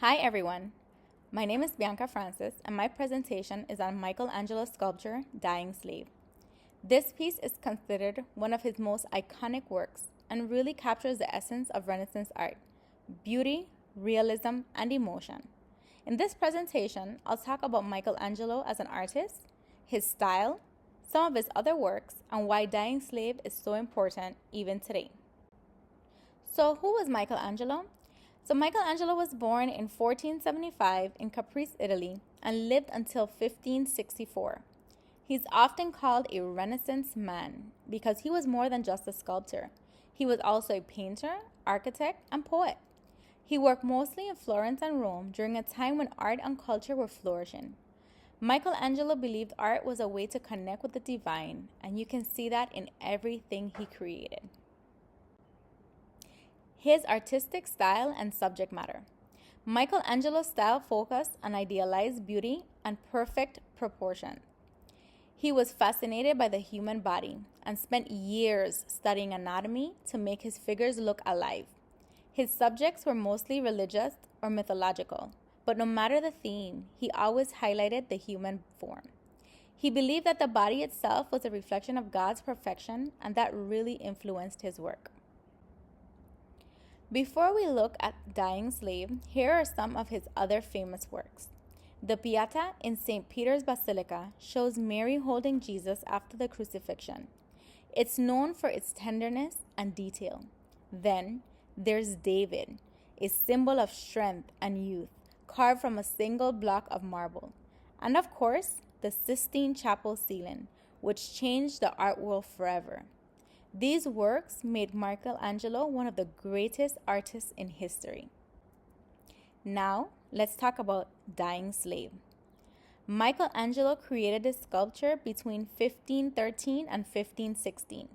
Hi everyone, my name is Bianca Francis and my presentation is on Michelangelo's sculpture, Dying Slave. This piece is considered one of his most iconic works and really captures the essence of Renaissance art, beauty, realism, and emotion. In this presentation, I'll talk about Michelangelo as an artist, his style, some of his other works, and why Dying Slave is so important even today. So who was Michelangelo? Michelangelo was born in 1475 in Caprice, Italy, and lived until 1564. He's often called a Renaissance man because he was more than just a sculptor. He was also a painter, architect, and poet. He worked mostly in Florence and Rome during a time when art and culture were flourishing. Michelangelo believed art was a way to connect with the divine, and you can see that in everything he created. His artistic style and subject matter. Michelangelo's style focused on idealized beauty and perfect proportion. He was fascinated by the human body and spent years studying anatomy to make his figures look alive. His subjects were mostly religious or mythological, but no matter the theme, he always highlighted the human form. He believed that the body itself was a reflection of God's perfection, and that really influenced his work. Before we look at Dying Slave, here are some of his other famous works. The Pieta in St. Peter's Basilica shows Mary holding Jesus after the crucifixion. It's known for its tenderness and detail. Then there's David, a symbol of strength and youth, carved from a single block of marble. And of course, the Sistine Chapel ceiling, which changed the art world forever. These works made Michelangelo one of the greatest artists in history. Now, let's talk about Dying Slave. Michelangelo created this sculpture between 1513 and 1516.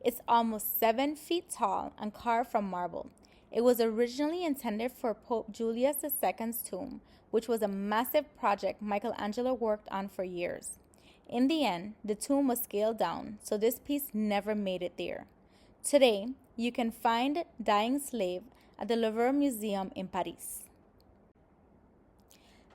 It's almost 7 feet tall and carved from marble. It was originally intended for Pope Julius II's tomb, which was a massive project Michelangelo worked on for years. In the end, the tomb was scaled down, so this piece never made it there. Today, you can find Dying Slave at the Louvre Museum in Paris.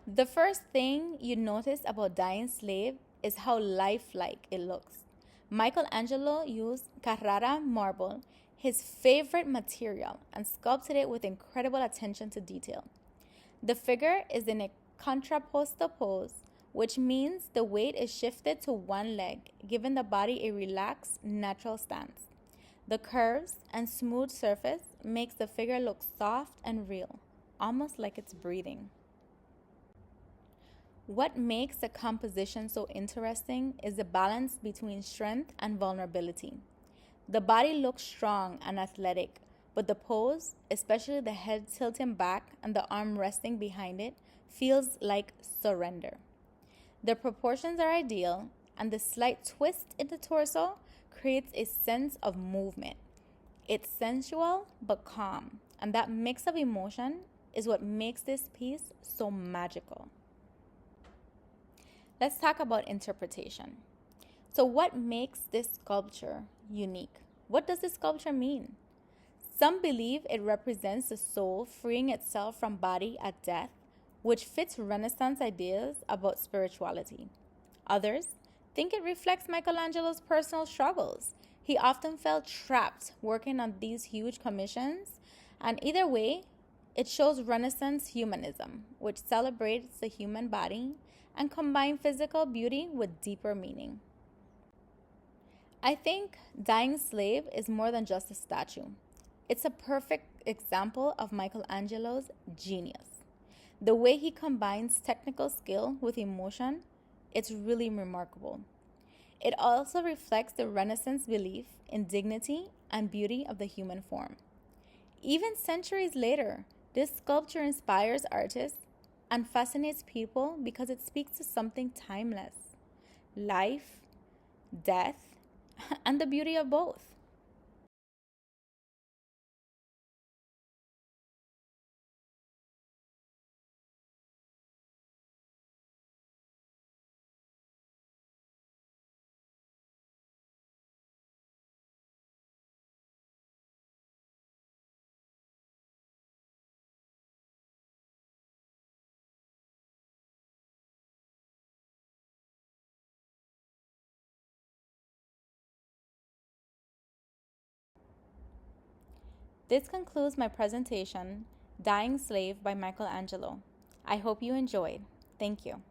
The first thing you notice about Dying Slave is how lifelike it looks. Michelangelo used Carrara marble, his favorite material, and sculpted it with incredible attention to detail. The figure is in a contrapposto pose, which means the weight is shifted to one leg, giving the body a relaxed, natural stance. The curves and smooth surface makes the figure look soft and real, almost like it's breathing. What makes the composition so interesting is the balance between strength and vulnerability. The body looks strong and athletic, but the pose, especially the head tilting back and the arm resting behind it, feels like surrender. The proportions are ideal, and the slight twist in the torso creates a sense of movement. It's sensual but calm, and that mix of emotion is what makes this piece so magical. Let's talk about interpretation. So, what makes this sculpture unique? What does this sculpture mean? Some believe it represents the soul freeing itself from body at death, which fits Renaissance ideas about spirituality. Others think it reflects Michelangelo's personal struggles. He often felt trapped working on these huge commissions, and either way, it shows Renaissance humanism, which celebrates the human body and combines physical beauty with deeper meaning. I think Dying Slave is more than just a statue. It's a perfect example of Michelangelo's genius. The way he combines technical skill with emotion, it's really remarkable. It also reflects the Renaissance belief in dignity and beauty of the human form. Even centuries later, this sculpture inspires artists and fascinates people because it speaks to something timeless: life, death, and the beauty of both. This concludes my presentation, Dying Slave by Michelangelo. I hope you enjoyed. Thank you.